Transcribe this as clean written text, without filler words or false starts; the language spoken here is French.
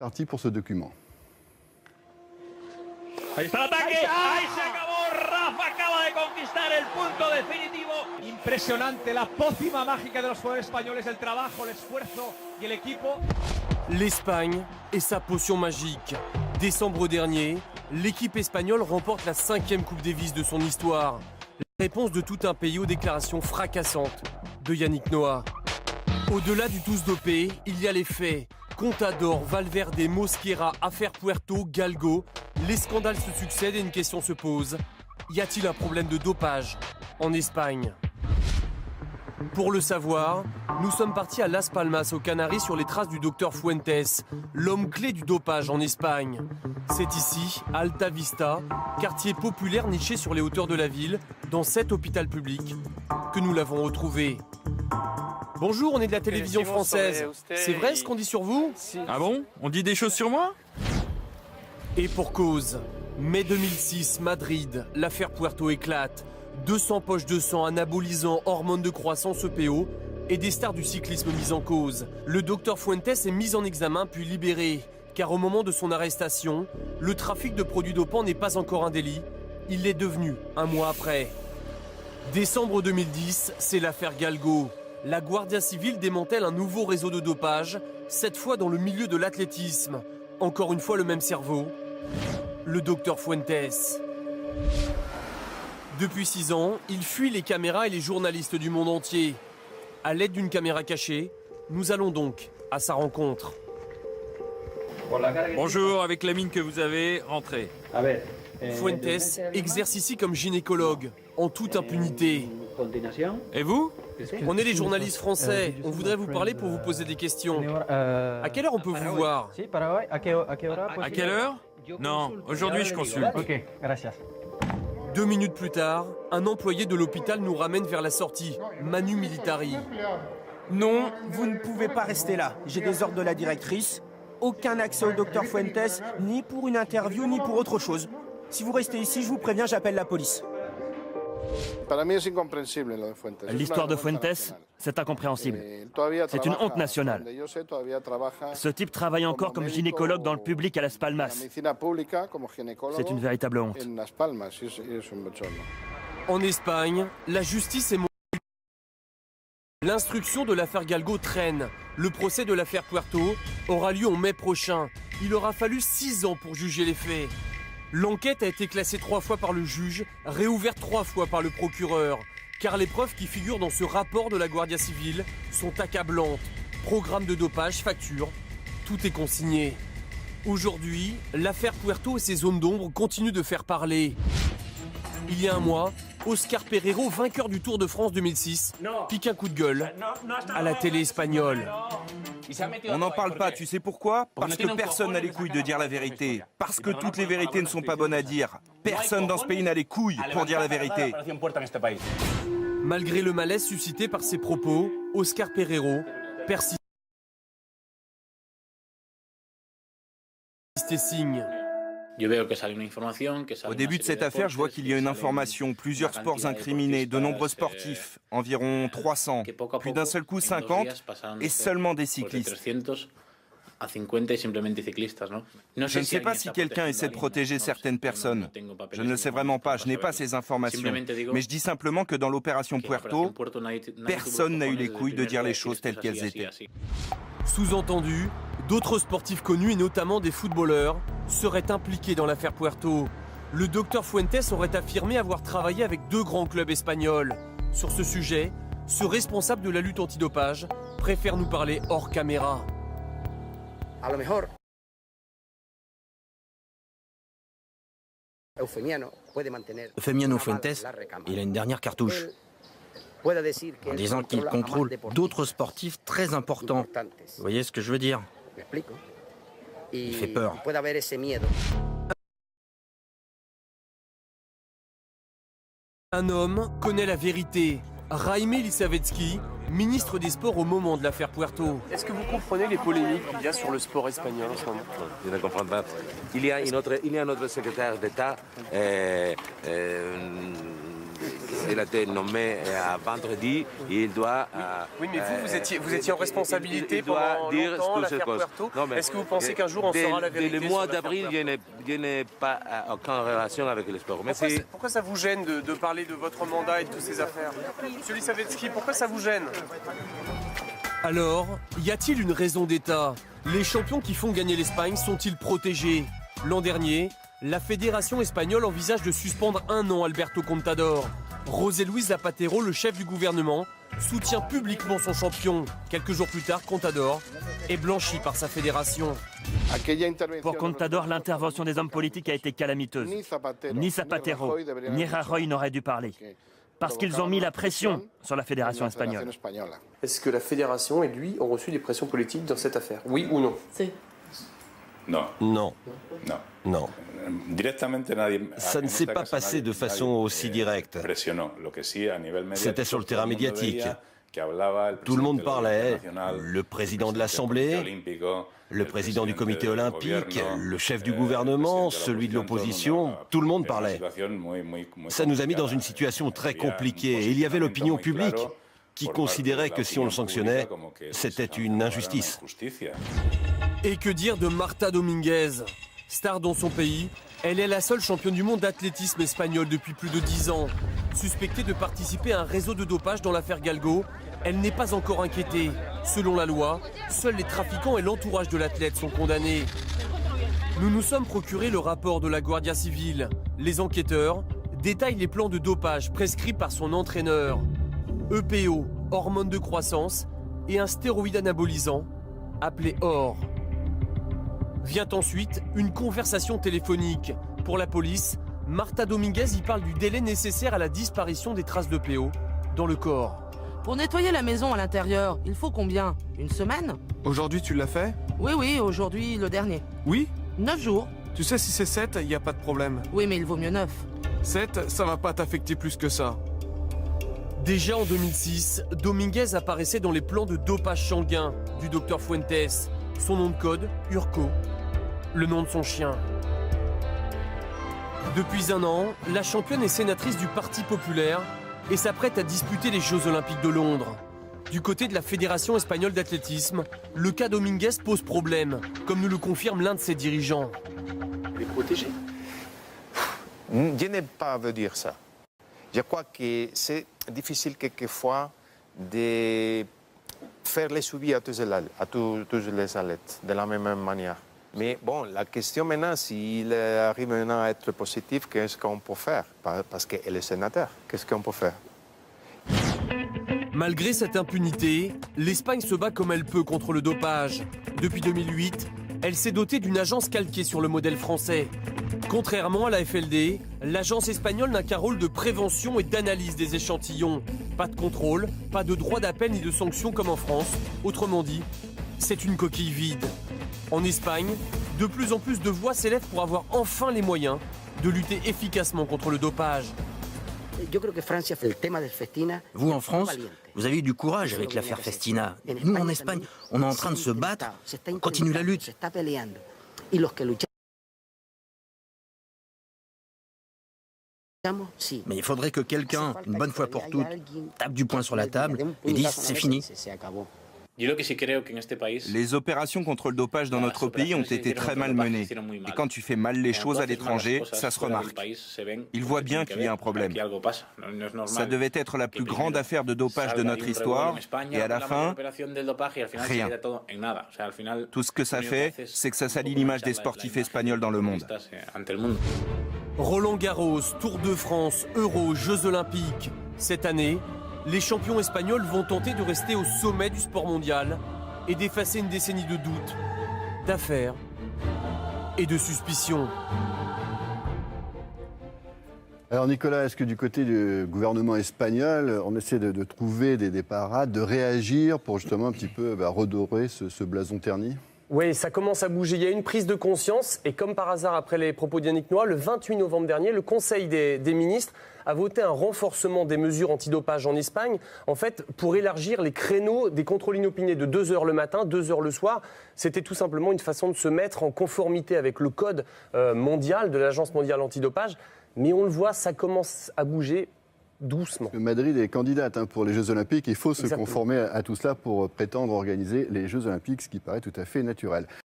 Parti pour ce document. Ahí está el ataque, ahí se acabó, Rafa acaba de conquistar el punto definitivo. Impresionante, la pócima mágica de los jugadores españoles, el trabajo, el esfuerzo y el equipo. L'Espagne et sa potion magique. Décembre dernier, l'équipe espagnole remporte la 5e Coupe Davis de son histoire. La réponse de tout un pays aux déclarations fracassantes de Yannick Noah. Au-delà du tous dopé, il y a les faits. Contador, Valverde, Mosquera, affaire Puerto, Galgo. Les scandales se succèdent et une question se pose. Y a-t-il un problème de dopage en Espagne? Pour le savoir, nous sommes partis à Las Palmas, aux Canaries, sur les traces du docteur Fuentes, l'homme clé du dopage en Espagne. C'est ici, à Alta Vista, quartier populaire niché sur les hauteurs de la ville, dans cet hôpital public, que nous l'avons retrouvé. Bonjour, on est de la télévision française. C'est vrai ce qu'on dit sur vous? Ah bon? On dit des choses sur moi? Et pour cause. Mai 2006, Madrid, l'affaire Puerto éclate. 200 poches de sang, anabolisants, hormones de croissance, EPO, et des stars du cyclisme mises en cause. Le docteur Fuentes est mis en examen puis libéré, car au moment de son arrestation, le trafic de produits dopants n'est pas encore un délit. Il l'est devenu un mois après. Décembre 2010, c'est l'affaire Galgo. La Guardia Civile démantèle un nouveau réseau de dopage, cette fois dans le milieu de l'athlétisme. Encore une fois le même cerveau, le docteur Fuentes. Depuis 6 ans, il fuit les caméras et les journalistes du monde entier. À l'aide d'une caméra cachée, nous allons donc à sa rencontre. Bonjour, avec la mine que vous avez, rentrez. Fuentes exerce ici comme gynécologue, en toute impunité. Et vous? On est les journalistes français, on voudrait vous parler pour vous poser des questions. À quelle heure on peut vous voir? À quelle heure? Non, aujourd'hui je consulte. 2 minutes plus tard, un employé de l'hôpital nous ramène vers la sortie, Manu Militari. Non, vous ne pouvez pas rester là. J'ai des ordres de la directrice. Aucun accès au docteur Fuentes, ni pour une interview, ni pour autre chose. Si vous restez ici, je vous préviens, j'appelle la police. L'histoire de Fuentes, c'est incompréhensible. C'est une honte nationale. Ce type travaille encore comme gynécologue dans le public à Las Palmas. C'est une véritable honte. En Espagne, la justice est mobile. L'instruction de l'affaire Galgo traîne. Le procès de l'affaire Puerto aura lieu en mai prochain. Il aura fallu 6 ans pour juger les faits. L'enquête a été classée 3 fois par le juge, réouverte 3 fois par le procureur. Car les preuves qui figurent dans ce rapport de la Guardia Civile sont accablantes. Programme de dopage, facture, tout est consigné. Aujourd'hui, l'affaire Puerto et ses zones d'ombre continuent de faire parler. Il y a un mois, Oscar Pereiro, vainqueur du Tour de France 2006, pique un coup de gueule à la télé espagnole. On n'en parle pas, tu sais pourquoi? Parce que personne n'a les couilles de dire la vérité. Parce que toutes les vérités ne sont pas bonnes à dire. Personne dans ce pays n'a les couilles pour dire la vérité. Malgré le malaise suscité par ses propos, Oscar Pereiro persiste et signe. Au début de cette affaire, je vois qu'il y a une information, plusieurs sports incriminés, de nombreux sportifs, environ 300, puis d'un seul coup 50, et seulement des cyclistes. Je ne sais pas si quelqu'un essaie de protéger certaines personnes. Je ne le sais vraiment pas, je n'ai pas ces informations. Mais je dis simplement que dans l'opération Puerto, personne n'a eu les couilles de dire les choses telles qu'elles étaient. Sous-entendu, d'autres sportifs connus, et notamment des footballeurs, seraient impliqués dans l'affaire Puerto. Le docteur Fuentes aurait affirmé avoir travaillé avec 2 grands clubs espagnols. Sur ce sujet, ce responsable de la lutte antidopage préfère nous parler hors caméra. Eufemiano Fuentes, il a une dernière cartouche, en disant qu'il contrôle d'autres sportifs très importants. Vous voyez ce que je veux dire? Il fait peur. Un homme connaît la vérité. Jaime Elisavetsky, ministre des Sports au moment de l'affaire Puerto. Est-ce que vous comprenez les polémiques qu'il y a sur le sport espagnol en ce moment? Je ne comprends pas. Il y a un autre secrétaire d'État il a été nommé à vendredi et il doit... oui, mais vous étiez en responsabilité pendant longtemps, l'affaire Puerto. Est-ce que vous pensez qu'un jour on saura la vérité? Le mois d'avril, je n'ai pas aucune relation avec le sport. Pourquoi ça vous gêne de parler de votre mandat et de toutes ces affaires? Monsieur Lisavetsky, pourquoi ça vous gêne? Alors, y a-t-il une raison d'État? Les champions qui font gagner l'Espagne sont-ils protégés? L'an dernier, la fédération espagnole envisage de suspendre 1 an Alberto Contador. José Luis Zapatero, le chef du gouvernement, soutient publiquement son champion. Quelques jours plus tard, Contador est blanchi par sa fédération. Pour Contador, l'intervention des hommes politiques a été calamiteuse. Ni Zapatero, ni Rajoy n'auraient dû parler. Parce qu'ils ont mis la pression sur la fédération espagnole. Est-ce que la fédération et lui ont reçu des pressions politiques dans cette affaire? Oui ou non? Non. Non. Non. Non. Ça ne s'est pas passé de façon aussi directe. C'était sur le terrain médiatique. Tout le monde parlait, le président de l'Assemblée, le président du comité olympique, le chef du gouvernement, celui de l'opposition, tout le monde parlait. Ça nous a mis dans une situation très compliquée. Et il y avait l'opinion publique qui considérait que si on le sanctionnait, c'était une injustice. Et que dire de Marta Dominguez? Star dans son pays, elle est la seule championne du monde d'athlétisme espagnol depuis plus de 10 ans. Suspectée de participer à un réseau de dopage dans l'affaire Galgo, elle n'est pas encore inquiétée. Selon la loi, seuls les trafiquants et l'entourage de l'athlète sont condamnés. Nous nous sommes procuré le rapport de la Guardia Civile. Les enquêteurs détaillent les plans de dopage prescrits par son entraîneur. EPO, hormone de croissance, et un stéroïde anabolisant appelé OR. Vient ensuite une conversation téléphonique. Pour la police, Marta Dominguez y parle du délai nécessaire à la disparition des traces d'EPO dans le corps. Pour nettoyer la maison à l'intérieur, il faut combien? Une semaine? Aujourd'hui, tu l'as fait? Oui, aujourd'hui, le dernier. Oui? 9 jours. Tu sais, si c'est 7, il n'y a pas de problème. Oui, mais il vaut mieux 9. 7, ça va pas t'affecter plus que ça. Déjà en 2006, Dominguez apparaissait dans les plans de dopage sanguin du docteur Fuentes. Son nom de code, Urco. Le nom de son chien. Depuis 1 an, la championne est sénatrice du Parti populaire et s'apprête à disputer les Jeux Olympiques de Londres. Du côté de la Fédération espagnole d'athlétisme, le cas Dominguez pose problème, comme nous le confirme l'un de ses dirigeants. Les protéger? Je n'ai pas à vous dire ça. Je crois que c'est difficile quelquefois de faire les suivis à tous les athlètes de la même manière. Mais bon, la question maintenant, s'il arrive maintenant à être positif, qu'est-ce qu'on peut faire? Parce qu'elle est sénateur, qu'est-ce qu'on peut faire? Malgré cette impunité, l'Espagne se bat comme elle peut contre le dopage. Depuis 2008, elle s'est dotée d'une agence calquée sur le modèle français. Contrairement à la FLD, l'agence espagnole n'a qu'un rôle de prévention et d'analyse des échantillons. Pas de contrôle, pas de droit d'appel ni de sanction comme en France. Autrement dit, c'est une coquille vide. En Espagne, de plus en plus de voix s'élèvent pour avoir enfin les moyens de lutter efficacement contre le dopage. Vous, en France, vous avez eu du courage avec l'affaire Festina. Nous, en Espagne, on est en train de se battre. On continue la lutte. Mais il faudrait que quelqu'un, une bonne fois pour toutes, tape du poing sur la table et dise c'est fini. Les opérations contre le dopage dans notre pays ont été très mal menées. Et quand tu fais mal les choses à l'étranger, ça se remarque. Ils voient bien qu'il y a un problème. Ça devait être la plus grande affaire de dopage de notre histoire. Et à la fin, rien. Tout ce que ça fait, c'est que ça salit l'image des sportifs espagnols dans le monde. Roland Garros, Tour de France, Euro, Jeux Olympiques. Cette année, les champions espagnols vont tenter de rester au sommet du sport mondial et d'effacer une décennie de doutes, d'affaires et de suspicions. Alors Nicolas, est-ce que du côté du gouvernement espagnol, on essaie de trouver des parades, de réagir pour justement un petit peu redorer ce blason terni ? Oui, ça commence à bouger. Il y a une prise de conscience et comme par hasard, après les propos d'Yannick Noah, le 28 novembre dernier, le Conseil des ministres a voté un renforcement des mesures antidopage en Espagne, en fait, pour élargir les créneaux des contrôles inopinés de 2 heures le matin, 2 heures le soir. C'était tout simplement une façon de se mettre en conformité avec le code mondial de l'Agence mondiale antidopage. Mais on le voit, ça commence à bouger doucement. Madrid est candidate pour les Jeux Olympiques. Il faut se conformer à tout cela pour prétendre organiser les Jeux Olympiques, ce qui paraît tout à fait naturel.